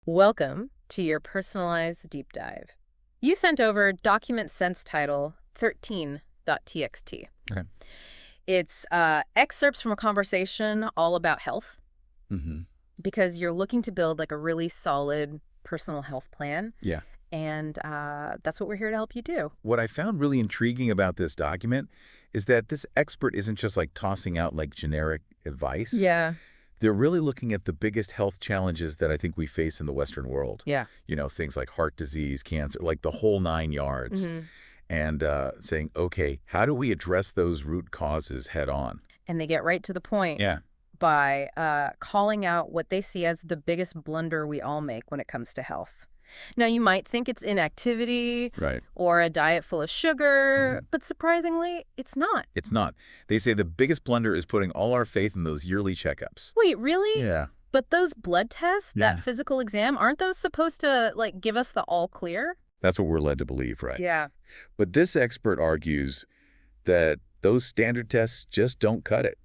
Welcome to your personalized deep dive. You sent over document sense title 13.txt. Okay. It's excerpts from a conversation all about health Mm-hmm. because you're looking to build like a really solid personal health plan. Yeah. And that's what we're here to help you do. What I found really intriguing about this document is that this expert isn't just like tossing out like generic advice. Yeah. They're really looking at the biggest health challenges that I think we face in the Western world. Yeah. Things like heart disease, cancer, like the whole 9 yards. Hmm. And saying, okay, how do we address those root causes head on? And they get right to the point Yeah. by calling out what they see as the biggest blunder we all make when it comes to health. Now, you might think it's inactivity Right. or a diet full of sugar, but surprisingly, it's not. It's not. They say the biggest blunder is putting all our faith in those yearly checkups. Wait, really? Yeah. But those blood tests, Yeah. that physical exam, aren't those supposed to, like, give us the all clear? That's what we're led to believe, right? Yeah. But this expert argues that those standard tests just don't cut it.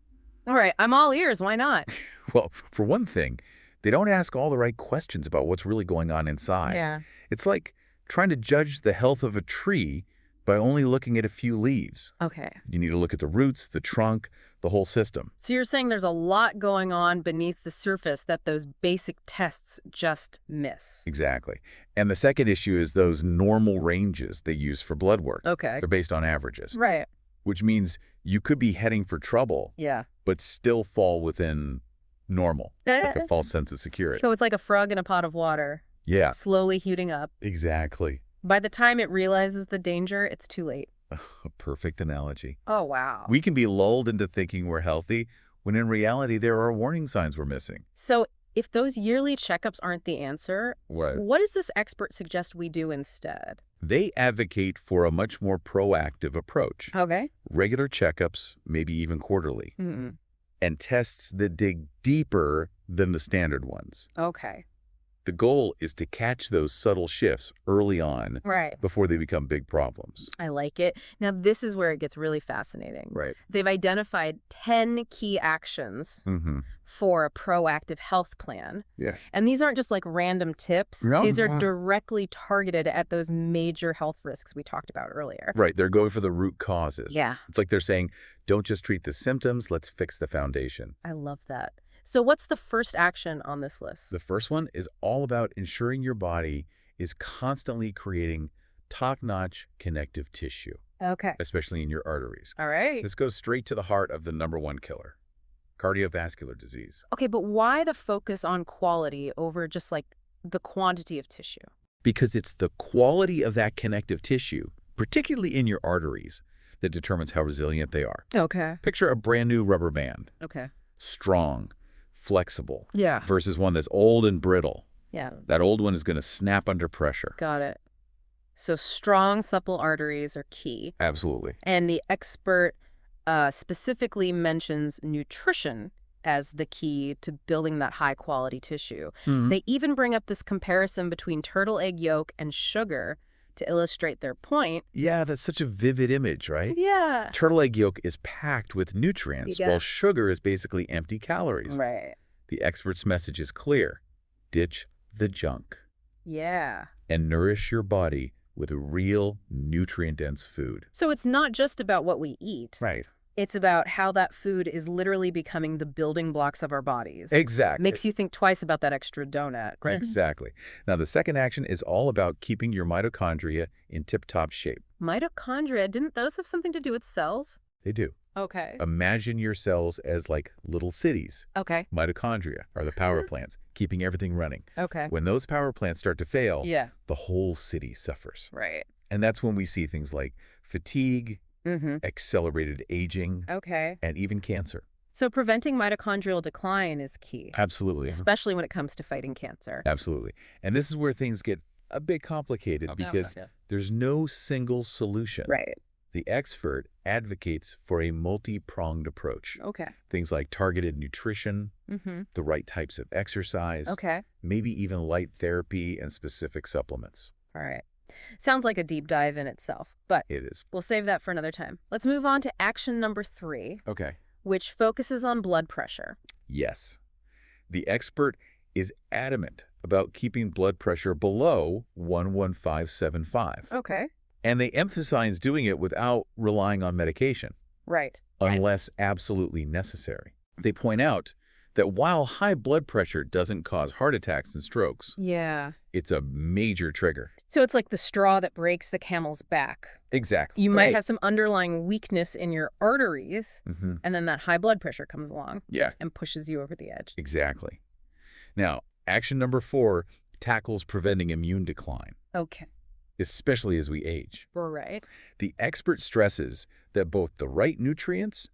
All right, I'm all ears. Why not? Well, for one thing, they don't ask all the right questions about what's really going on inside. Yeah. It's like trying to judge the health of a tree by only looking at a few leaves. Okay. You need to look at the roots, the trunk, the whole system. So you're saying there's a lot going on beneath the surface that those basic tests just miss. Exactly. And the second issue is those normal ranges they use for blood work. Okay. They're based on averages, Right. which means you could be heading for trouble, Yeah. but still fall within normal, like a false sense of security. So it's like a frog in a pot of water, Yeah, slowly heating up. exactly. By the time it realizes the danger, it's too late. A perfect analogy. Oh, wow. We can be lulled into thinking we're healthy when in reality there are warning signs we're missing. So if those yearly checkups aren't the answer, What? what does this expert suggest we do instead? They advocate for a much more proactive approach. Okay. Regular checkups, maybe even quarterly, Mm-mm. and tests that dig deeper than the standard ones. Okay. The goal is to catch those subtle shifts early on Right. before they become big problems. I like it. Now, this is where it gets really fascinating. Right. They've identified 10 key actions Mm-hmm. for a proactive health plan. Yeah. And these aren't just like random tips. No, These are no. directly targeted at those major health risks we talked about earlier. Right. They're going for the root causes. Yeah. It's like they're saying, don't just treat the symptoms, let's fix the foundation. I love that. So what's the first action on this list? The first one is all about ensuring your body is constantly creating top-notch connective tissue, Okay. especially in your arteries. All right. This goes straight to the heart of the #1 killer, cardiovascular disease. Okay, but why the focus on quality over just like the quantity of tissue? Because it's the quality of that connective tissue, particularly in your arteries, that determines how resilient they are. Okay. Picture a brand new rubber band, Okay. strong, flexible, Yeah. versus one that's old and brittle. Yeah. That old one is going to snap under pressure. Got it. So strong, supple arteries are key. Absolutely. And the expert specifically mentions nutrition as the key to building that high quality tissue. Mhm. They even bring up this comparison between turtle egg yolk and sugar to illustrate their point. Yeah, that's such a vivid image, right? Yeah. Turtle egg yolk is packed with nutrients, Yeah. while sugar is basically empty calories. Right. The expert's message is clear. Ditch the junk Yeah. and nourish your body with real nutrient-dense food. So it's not just about what we eat. Right. It's about how that food is literally becoming the building blocks of our bodies. Exactly. Makes you think twice about that extra donut. Exactly. Now, the second action is all about keeping your mitochondria in tip-top shape. Mitochondria, didn't those have something to do with cells? They do. Okay. Imagine your cells as like little cities. Okay. Mitochondria are the power plants, keeping everything running. Okay. When those power plants start to fail, Yeah. the whole city suffers. Right. And that's when we see things like fatigue, Mm-hmm. accelerated aging, Okay. and even cancer. So preventing mitochondrial decline is key, Absolutely. especially when it comes to fighting cancer. Absolutely. And this is where things get a bit complicated because there's no single solution. Right. The expert advocates for a multi-pronged approach. Okay. Things like targeted nutrition, Mm-hmm. the right types of exercise, Okay. maybe even light therapy and specific supplements. All right. Sounds like a deep dive in itself, but It is. we'll save that for another time. Let's move on to action number 3, Okay. which focuses on blood pressure. Yes. The expert is adamant about keeping blood pressure below 115/75. Okay. And they emphasize doing it without relying on medication, Right. unless absolutely necessary. They point out that while high blood pressure doesn't cause heart attacks and strokes, Yeah. it's a major trigger. So it's like the straw that breaks the camel's back. Exactly. You might have some underlying weakness in your arteries, Mm-hmm. and then that high blood pressure comes along Yeah, and pushes you over the edge. exactly. Now, action number 4 tackles preventing immune decline, Okay. especially as we age. Right. The expert stresses that both the right nutrients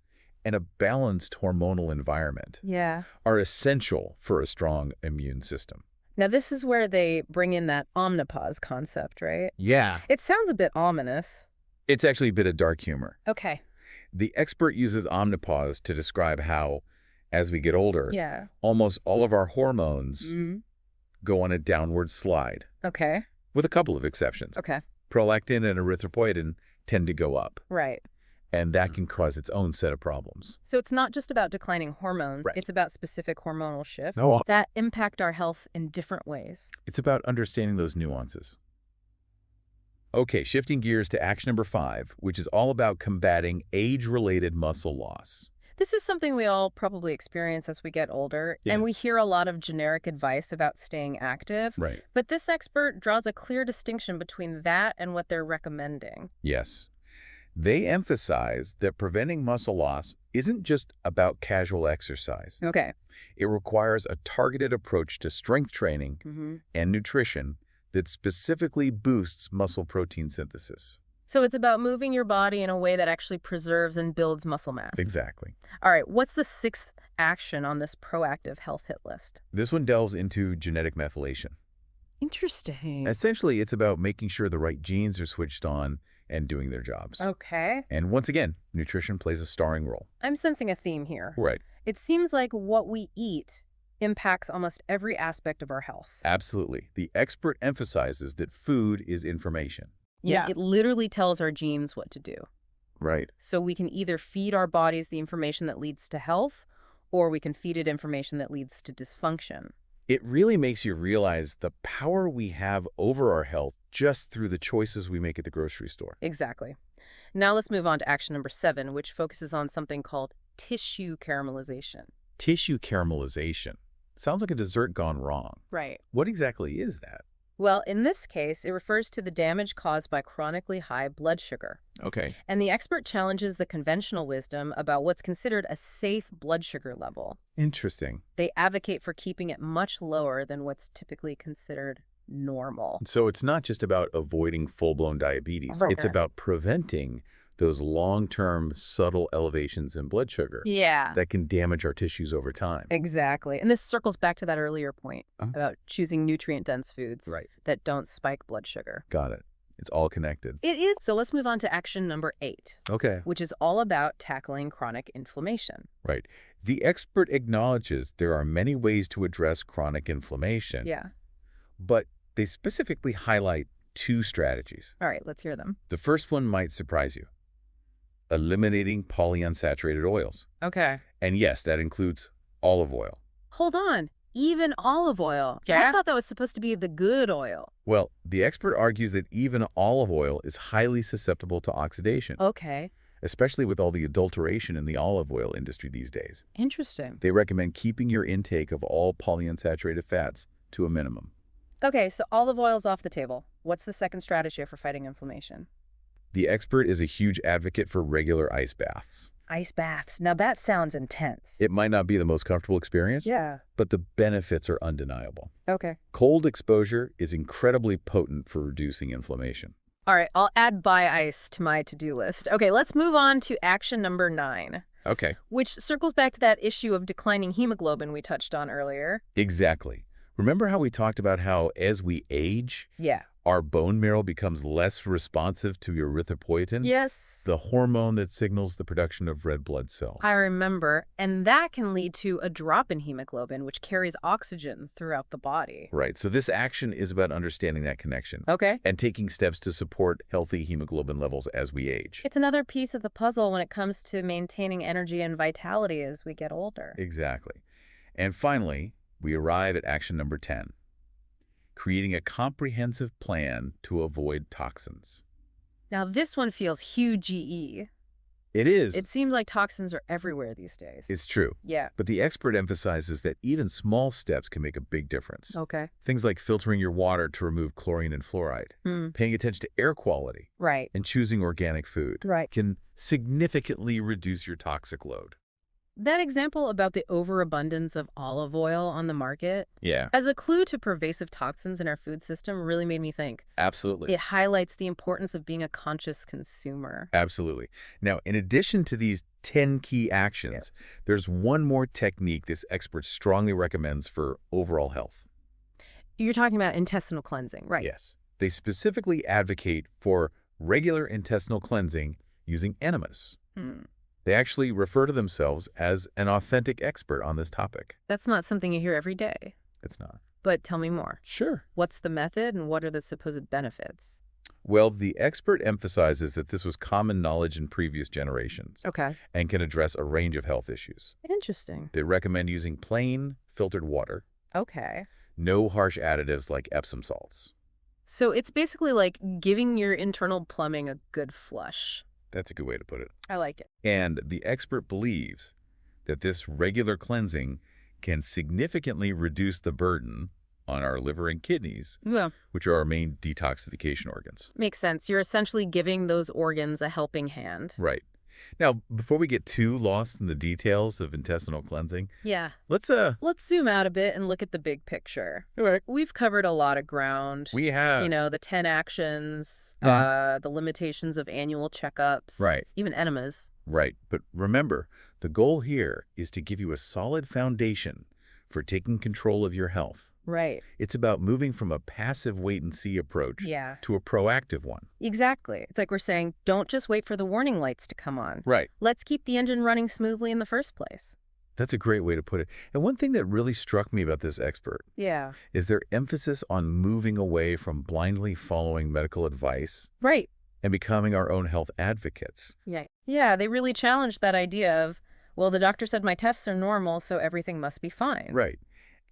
and a balanced hormonal environment Yeah. are essential for a strong immune system. Now, this is where they bring in that omnipause concept, right? Yeah. It sounds a bit ominous. It's actually a bit of dark humor. Okay. The expert uses omnipause to describe how, as we get older, Yeah. almost all of our hormones Mm. go on a downward slide, Okay. with a couple of exceptions. Okay. Prolactin and erythropoietin tend to go up, Right. and that can cause its own set of problems. So it's not just about declining hormones. Right. It's about specific hormonal shifts No. that impact our health in different ways. It's about understanding those nuances. Okay, shifting gears to action number 5, which is all about combating age-related muscle loss. This is something we all probably experience as we get older, Yeah. and we hear a lot of generic advice about staying active. Right. But this expert draws a clear distinction between that and what they're recommending. Yes. They emphasize that preventing muscle loss isn't just about casual exercise. Okay. It requires a targeted approach to strength training Mm-hmm. and nutrition that specifically boosts muscle protein synthesis. So it's about moving your body in a way that actually preserves and builds muscle mass. Exactly. All right, what's the 6th action on this proactive health hit list? This one delves into genetic methylation. Interesting. Essentially, it's about making sure the right genes are switched on and doing their jobs. Okay. And once again, nutrition plays a starring role. I'm sensing a theme here. Right. It seems like what we eat impacts almost every aspect of our health. Absolutely. The expert emphasizes that food is information. Yeah. It literally tells our genes what to do. Right. So we can either feed our bodies the information that leads to health, or we can feed it information that leads to dysfunction. It really makes you realize the power we have over our health just through the choices we make at the grocery store. Exactly. Now let's move on to action number 7, which focuses on something called tissue caramelization. Tissue caramelization. Sounds like a dessert gone wrong. Right. What exactly is that? Well, in this case, it refers to the damage caused by chronically high blood sugar. Okay. And the expert challenges the conventional wisdom about what's considered a safe blood sugar level. Interesting. They advocate for keeping it much lower than what's typically considered normal. So it's not just about avoiding full-blown diabetes. Right. It's about preventing those long-term subtle elevations in blood sugar Yeah. that can damage our tissues over time. Exactly. And this circles back to that earlier point about choosing nutrient-dense foods Right. that don't spike blood sugar. Got it. It's all connected. It is. So let's move on to action number 8, Okay. which is all about tackling chronic inflammation. Right. The expert acknowledges there are many ways to address chronic inflammation, Yeah. but they specifically highlight 2 strategies. All right, let's hear them. The first one might surprise you. Eliminating polyunsaturated oils. Okay. And yes, that includes olive oil. Hold on. Even olive oil. Yeah? I thought that was supposed to be the good oil. Well, the expert argues that even olive oil is highly susceptible to oxidation, Okay. especially with all the adulteration in the olive oil industry these days. Interesting. They recommend keeping your intake of all polyunsaturated fats to a minimum. Okay, so olive oil's off the table. What's the second strategy for fighting inflammation? The expert is a huge advocate for regular ice baths. Ice baths. Now that sounds intense. It might not be the most comfortable experience, Yeah. but the benefits are undeniable. Okay. Cold exposure is incredibly potent for reducing inflammation. All right, I'll add buy ice to my to-do list. Okay, let's move on to action number 9, Okay. which circles back to that issue of declining hemoglobin we touched on earlier. Exactly. Remember how we talked about how as we age, Yeah. our bone marrow becomes less responsive to erythropoietin? Yes. The hormone that signals the production of red blood cells. I remember, and that can lead to a drop in hemoglobin, which carries oxygen throughout the body. Right. So this action is about understanding that connection Okay. and taking steps to support healthy hemoglobin levels as we age. It's another piece of the puzzle when it comes to maintaining energy and vitality as we get older. Exactly. And finally, we arrive at action number 10, creating a comprehensive plan to avoid toxins. Now, this one feels huge GE. It is. It seems like toxins are everywhere these days. It's true. Yeah. But the expert emphasizes that even small steps can make a big difference. Okay. Things like filtering your water to remove chlorine and fluoride, paying attention to air quality, Right. and choosing organic food Right. can significantly reduce your toxic load. That example about the overabundance of olive oil on the market Yeah, as a clue to pervasive toxins in our food system really made me think. absolutely. It highlights the importance of being a conscious consumer. Absolutely. Now, in addition to these 10 key actions, there's one more technique this expert strongly recommends for overall health. You're talking about intestinal cleansing, right? Yes. They specifically advocate for regular intestinal cleansing using enemas. Hmm. They actually refer to themselves as an authentic expert on this topic. That's not something you hear every day. It's not. But tell me more. Sure. What's the method and what are the supposed benefits? Well, the expert emphasizes that this was common knowledge in previous generations Okay. and can address a range of health issues. Interesting. They recommend using plain, filtered water, Okay. no harsh additives like Epsom salts. So it's basically like giving your internal plumbing a good flush. That's a good way to put it. I like it. And the expert believes that this regular cleansing can significantly reduce the burden on our liver and kidneys, Yeah. which are our main detoxification organs. Makes sense. You're essentially giving those organs a helping hand. Right. Now, before we get too lost in the details of intestinal cleansing, Yeah. let's Let's zoom out a bit and look at the big picture. all right. We've covered a lot of ground. We have The 10 actions, Uh-huh. the limitations of annual checkups. Right. Even enemas. right. But remember, the goal here is to give you a solid foundation for taking control of your health. Right. It's about moving from a passive wait-and-see approach Yeah. to a proactive one. Exactly. It's like we're saying, don't just wait for the warning lights to come on. Right. Let's keep the engine running smoothly in the first place. That's a great way to put it. And one thing that really struck me about this expert Yeah. is their emphasis on moving away from blindly following medical advice Right. and becoming our own health advocates. Yeah. Yeah, they really challenged that idea of, well, the doctor said my tests are normal, so everything must be fine. Right.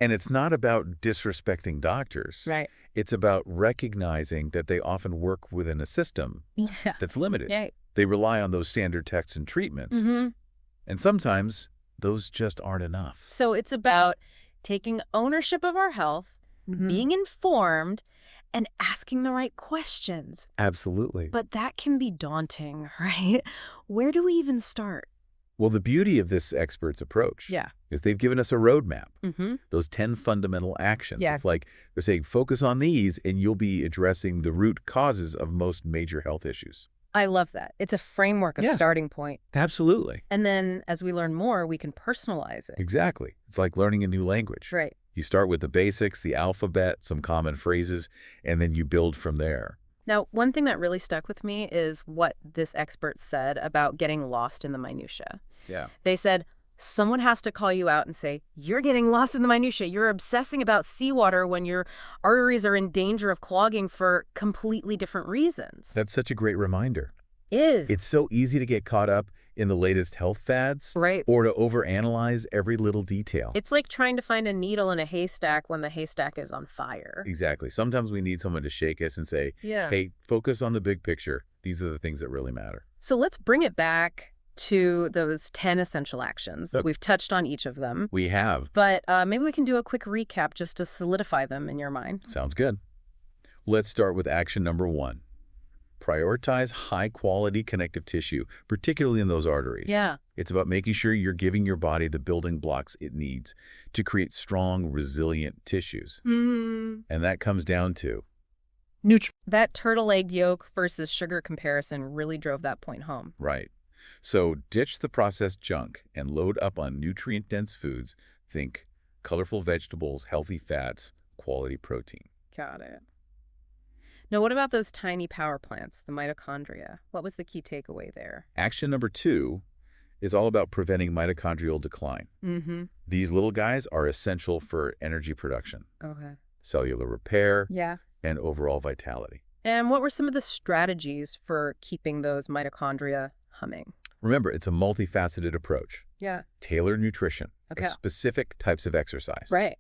And it's not about disrespecting doctors. Right. It's about recognizing that they often work within a system Yeah. that's limited. Yeah. They rely on those standard tests and treatments. And sometimes those just aren't enough. So it's about taking ownership of our health, being informed, and asking the right questions. Absolutely. But that can be daunting, right? Where do we even start? Well, the beauty of this expert's approach Yeah. is they've given us a roadmap, Mm-hmm. those 10 fundamental actions. Yes. It's like they're saying, focus on these and you'll be addressing the root causes of most major health issues. I love that. It's a framework, a Yeah. starting point. Absolutely. And then as we learn more, we can personalize it. Exactly. It's like learning a new language. Right. You start with the basics, the alphabet, some common phrases, and then you build from there. Now, one thing that really stuck with me is what this expert said about getting lost in the minutia. Yeah. They said, someone has to call you out and say, you're getting lost in the minutia. You're obsessing about seawater when your arteries are in danger of clogging for completely different reasons. That's such a great reminder. Is. It's so easy to get caught up in the latest health fads Right. or to overanalyze every little detail. It's like trying to find a needle in a haystack when the haystack is on fire. Exactly. Sometimes we need someone to shake us and say, Yeah. hey, focus on the big picture. These are the things that really matter. So let's bring it back to those 10 essential actions. Yep. We've touched on each of them, We have. but maybe we can do a quick recap just to solidify them in your mind. Sounds good. Let's start with action number 1. Prioritize high-quality connective tissue, particularly in those arteries. Yeah. It's about making sure you're giving your body the building blocks it needs to create strong, resilient tissues. And that comes down to That turtle egg yolk versus sugar comparison really drove that point home. right. So ditch the processed junk and load up on nutrient-dense foods. Think colorful vegetables, healthy fats, quality protein. Got it. Now, what about those tiny power plants, the mitochondria? What was the key takeaway there? Action number 2 is all about preventing mitochondrial decline. Mm-hmm. These little guys are essential for energy production, Okay. cellular repair, Yeah. and overall vitality. And what were some of the strategies for keeping those mitochondria humming? Remember, it's a multifaceted approach. Yeah. Tailored nutrition, Okay. specific types of exercise, Right.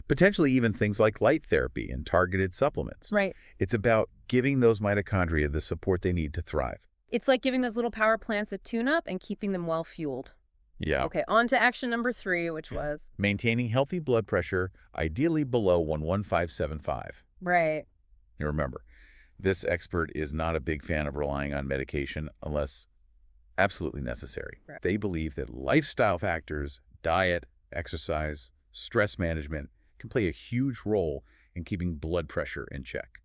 potentially even things like light therapy and targeted supplements. Right. It's about giving those mitochondria the support they need to thrive. It's like giving those little power plants a tune-up and keeping them well fueled. Yeah. Okay, on to action number 3, which was... Maintaining healthy blood pressure, ideally below 115/75. Right. And remember, this expert is not a big fan of relying on medication unless absolutely necessary. Right. They believe that lifestyle factors, diet, exercise, stress management can play a huge role in keeping blood pressure in check.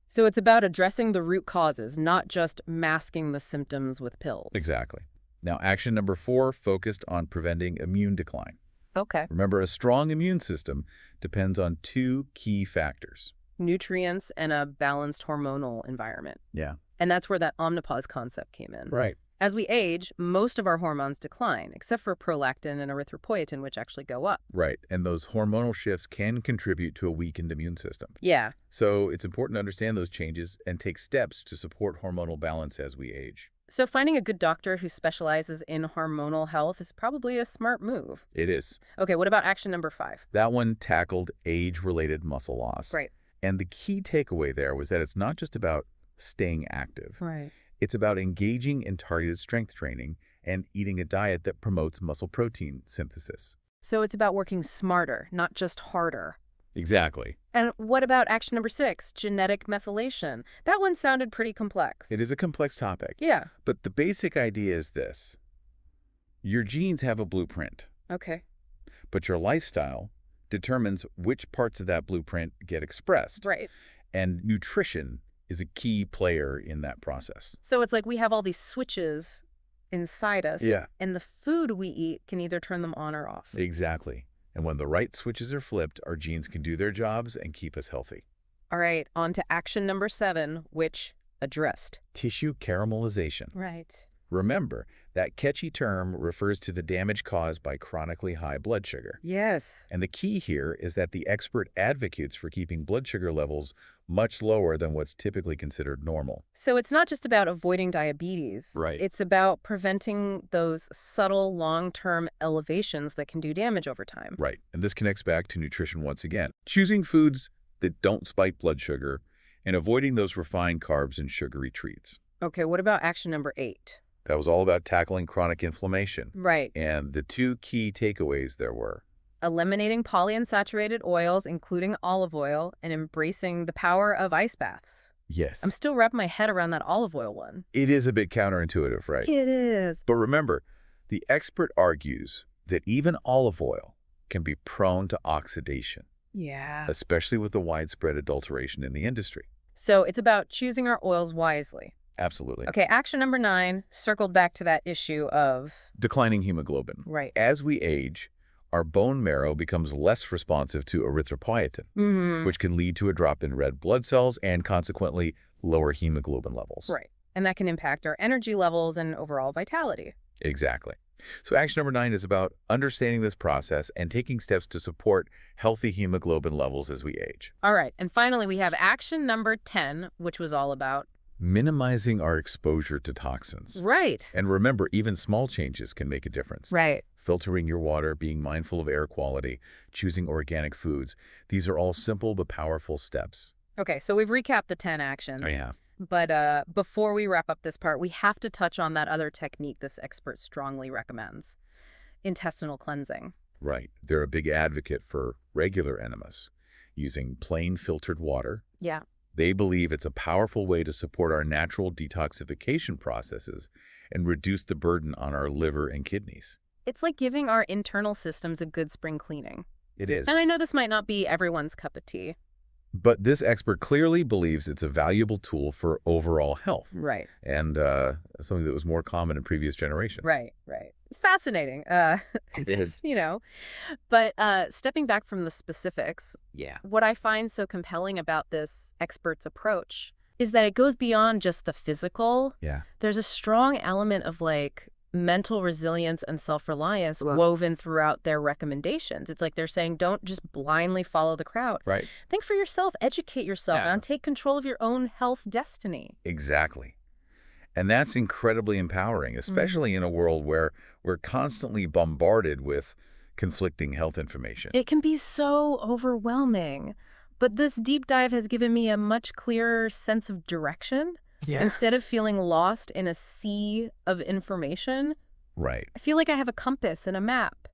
So it's about addressing the root causes, not just masking the symptoms with pills. Exactly. Now, action number 4 focused on preventing immune decline. Okay. Remember, a strong immune system depends on 2 key factors. Nutrients and a balanced hormonal environment. Yeah. And that's where that omnipause concept came in. Right. As we age, most of our hormones decline, except for prolactin and erythropoietin, which actually go up. Right. And those hormonal shifts can contribute to a weakened immune system. Yeah. So it's important to understand those changes and take steps to support hormonal balance as we age. So finding a good doctor who specializes in hormonal health is probably a smart move. It is. Okay, what about action number 5? That one tackled age-related muscle loss. Great. And the key takeaway there was that it's not just about staying active. Right. It's about engaging in targeted strength training and eating a diet that promotes muscle protein synthesis. So it's about working smarter, not just harder. Exactly. And what about action number 6, genetic methylation? That one sounded pretty complex. It is a complex topic. Yeah. But the basic idea is this. Your genes have a blueprint, Okay. but your lifestyle determines which parts of that blueprint get expressed. Right. And nutrition is a key player in that process. So it's like we have all these switches inside us. Yeah. And the food we eat can either turn them on or off. Exactly. And when the right switches are flipped, our genes can do their jobs and keep us healthy. All right, on to action number 7, which addressed. Tissue caramelization. Right. Remember, that catchy term refers to the damage caused by chronically high blood sugar. Yes. And the key here is that the expert advocates for keeping blood sugar levels much lower than what's typically considered normal. So it's not just about avoiding diabetes. Right. It's about preventing those subtle long-term elevations that can do damage over time. Right. And this connects back to nutrition once again. Choosing foods that don't spike blood sugar and avoiding those refined carbs and sugary treats. Okay, what about action number 8? That was all about tackling chronic inflammation. Right. And the 2 key takeaways there were Eliminating polyunsaturated oils, including olive oil, and embracing the power of ice baths. yes. I'm still wrapping my head around that olive oil one. It is a bit counterintuitive, right? It is. But remember, the expert argues that even olive oil can be prone to oxidation, Yeah. especially with the widespread adulteration in the industry. So it's about choosing our oils wisely. Absolutely. Okay, action number 9 circled back to that issue of... Declining hemoglobin. Right. As we age, our bone marrow becomes less responsive to erythropoietin, Mm-hmm. which can lead to a drop in red blood cells and consequently lower hemoglobin levels. Right. And that can impact our energy levels and overall vitality. Exactly. So action number 9 is about understanding this process and taking steps to support healthy hemoglobin levels as we age. All right. And finally, we have action number 10, which was all about... Minimizing our exposure to toxins. Right. And remember, even small changes can make a difference. Right. Filtering your water, being mindful of air quality, choosing organic foods. These are all simple but powerful steps. Okay, so we've recapped the 10 actions. Oh, yeah. But before we wrap up this part, we have to touch on that other technique this expert strongly recommends. Intestinal cleansing. Right. They're a big advocate for regular enemas, using plain filtered water. Yeah. They believe it's a powerful way to support our natural detoxification processes and reduce the burden on our liver and kidneys. It's like giving our internal systems a good spring cleaning. It is. And I know this might not be everyone's cup of tea. But this expert clearly believes it's a valuable tool for overall health. Right. And something that was more common in previous generations. Right. It's fascinating. It is. You know. But stepping back from the specifics, Yeah. what I find so compelling about this expert's approach is that it goes beyond just the physical. Yeah. There's a strong element of like mental resilience and self-reliance woven throughout their recommendations. It's like they're saying, don't just blindly follow the crowd. Right. Think for yourself, educate yourself, Yeah. and take control of your own health destiny. Exactly. And that's incredibly empowering, especially in a world where we're constantly bombarded with conflicting health information. It can be so overwhelming, but this deep dive has given me a much clearer sense of direction. Yeah. Instead of feeling lost in a sea of information, Right. I feel like I have a compass and a map.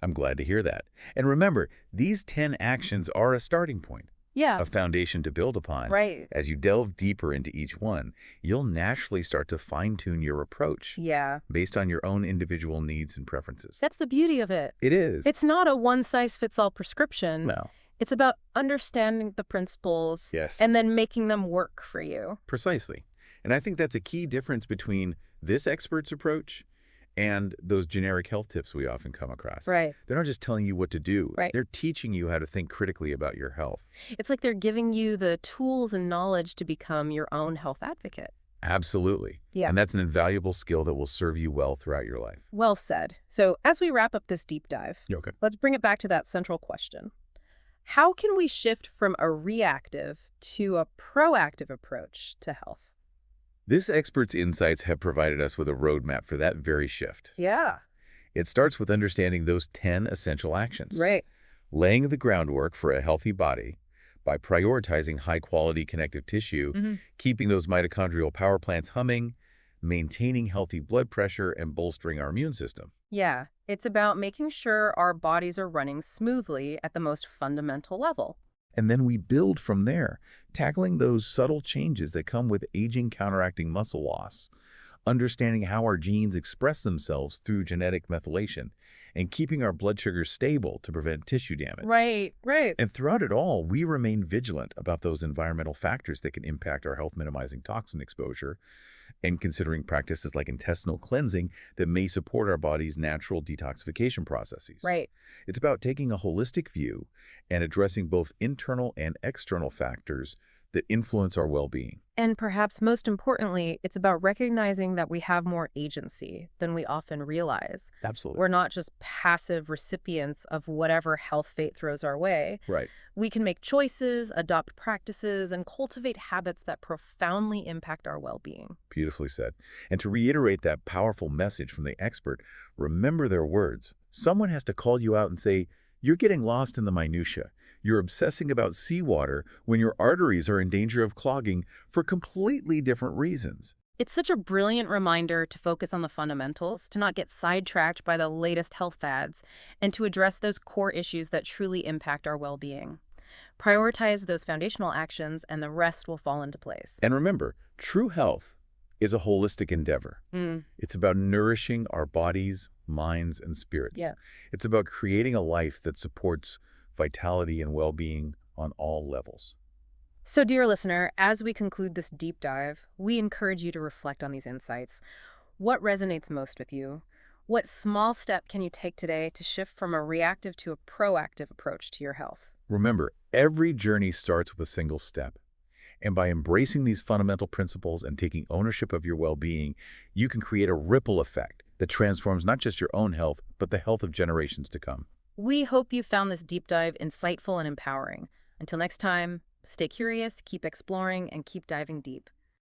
I'm glad to hear that. And remember, these 10 actions are a starting point, Yeah, a foundation to build upon. right. As you delve deeper into each one, you'll naturally start to fine-tune your approach Yeah, based on your own individual needs and preferences. that's the beauty of it. It is. It's not a one-size-fits-all prescription. No. It's about understanding the principles Yes. and then making them work for you. Precisely. And I think that's a key difference between this expert's approach and those generic health tips we often come across. Right. They're not just telling you what to do. Right. They're teaching you how to think critically about your health. It's like they're giving you the tools and knowledge to become your own health advocate. Absolutely. Yeah. And that's an invaluable skill that will serve you well throughout your life. Well said. So as we wrap up this deep dive, Okay. let's bring it back to that central question. How can we shift from a reactive to a proactive approach to health? This expert's insights have provided us with a roadmap for that very shift. Yeah. It starts with understanding those 10 essential actions. Right. Laying the groundwork for a healthy body by prioritizing high-quality connective tissue, keeping those mitochondrial power plants humming, maintaining healthy blood pressure, and bolstering our immune system. Yeah. It's about making sure our bodies are running smoothly at the most fundamental level. And then we build from there, tackling those subtle changes that come with aging counteracting muscle loss, understanding how our genes express themselves through genetic methylation, and keeping our blood sugars stable to prevent tissue damage. Right. And throughout it all, we remain vigilant about those environmental factors that can impact our health, minimizing toxin exposure, and considering practices like intestinal cleansing that may support our body's natural detoxification processes. Right. It's about taking a holistic view and addressing both internal and external factors that influence our well-being. And perhaps most importantly, it's about recognizing that we have more agency than we often realize. Absolutely. We're not just passive recipients of whatever health fate throws our way. Right. We can make choices, adopt practices, and cultivate habits that profoundly impact our well-being. Beautifully said. And to reiterate that powerful message from the expert, remember their words. Someone has to call you out and say, "You're getting lost in the minutia. You're obsessing about seawater when your arteries are in danger of clogging for completely different reasons." It's such a brilliant reminder to focus on the fundamentals, to not get sidetracked by the latest health fads, and to address those core issues that truly impact our well-being. Prioritize those foundational actions, and the rest will fall into place. And remember, true health is a holistic endeavor. It's about nourishing our bodies, minds, and spirits. Yeah. It's about creating a life that supports vitality and well-being on all levels. So, dear listener, as we conclude this deep dive, we encourage you to reflect on these insights. What resonates most with you? What small step can you take today to shift from a reactive to a proactive approach to your health? Remember, every journey starts with a single step. And by embracing these fundamental principles and taking ownership of your well-being, you can create a ripple effect that transforms not just your own health, but the health of generations to come. We hope you found this deep dive insightful and empowering. Until next time, stay curious, keep exploring, and keep diving deep.